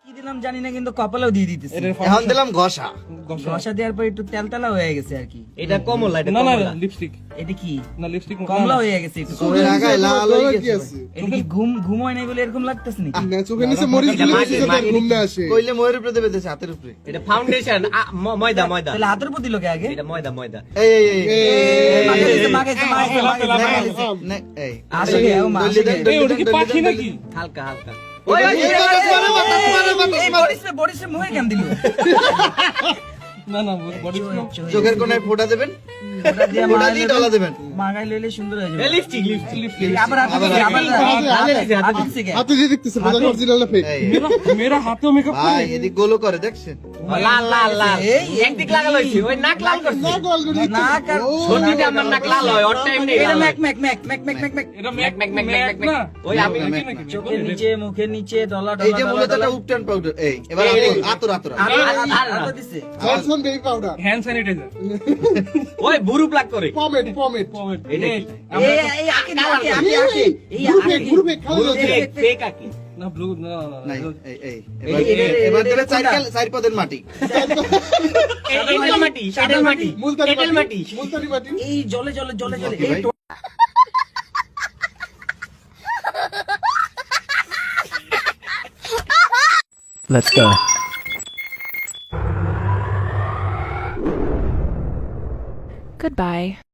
কি দিলাম জানি না, কিন্তু কপালেও দিয়ে দিতেছে। এখন দিলাম ঘষা। ঘষা দেওয়ার পর একটু তেলতেলা হয়ে গেছে আর কি। এটা কমলা, এটা না না কমলা। লিপস্টিক এটা কি না লিপস্টিক কমলা হয়ে গেছে একটু। চোখের আগায় লাল হয়ে গেছে। এটা কি ঘুম হয় নাই বলে এরকম লাগতেছে নাকি? না চোখের নিচে মরিচ দিলে বেশি যাতে ঘুম না আসে। কইলে ময়ের উপরে দেবে দেশে হাতের উপরে। এটা ফাউন্ডেশন, ময়দা ময়দা। তাহলে হাতের প্রতি লোকে আগে এটা ময়দা ময়দা। এই এই এই মাখাইছে, মাখাইছে, মাখাইছে, মাখাইছে। নে, এই আসলে ও মা, আসলে। এই ওটা কি পাখি নাকি? হালকা হালকা। ওই ওই এই বরিশে মুখে কেন দিল? না না বডি চোখের কোনায় ফোঁটা দেবেন, ওটা দিয়ে ফোঁটা দিয়ে ডলা দেবেন। মাখাই লইলে সুন্দর হয়ে যাবে। Lipstick lipstick. আবার হাতে দিছে। হাতে দিয়ে দেখতেছে বোঝা অরিজিনাল না ফেক। এই মেরা হাতেও মেকআপ ভাই এদিক গোলো করে দেখছেন। লাল লাল লাল। এই, একদিক লাগালো হইছে, ওই নাক লাল করছে। না গোল করে না কার সত্যি আমার নাক লাল হয়, ওর টাইম নেই। এটা Mac Mac Mac Mac Mac Mac Mac. এটা ম্যাক ম্যাক ম্যাক ম্যাক না ম্যাক। ওই আমি চোখের নিচে, মুখের নিচে, ডলা এই ডলা যে মূলত ডলা একটা উপটান পাউডার। এই এবার আতর আতর আতর। আলো দিছে। Johnson baby powder, hand sanitizer ওই বুরু প্লাক করে। পমেড পমেড, এটা কি? এই আকে এই গ্রুপে আকে গ্রুপে খালি হচ্ছে। ফেক ফেক আকি। না ব্লু না নাই এই এই এবার দেবে চার পদের মাটি। এটেল মাটি, এটেল মাটি, মুলতানি এটেল মাটি। মুলতানি মাটি। এই জলে জলে জলে জলে Okay, এই ভাই। Let's go. Goodbye.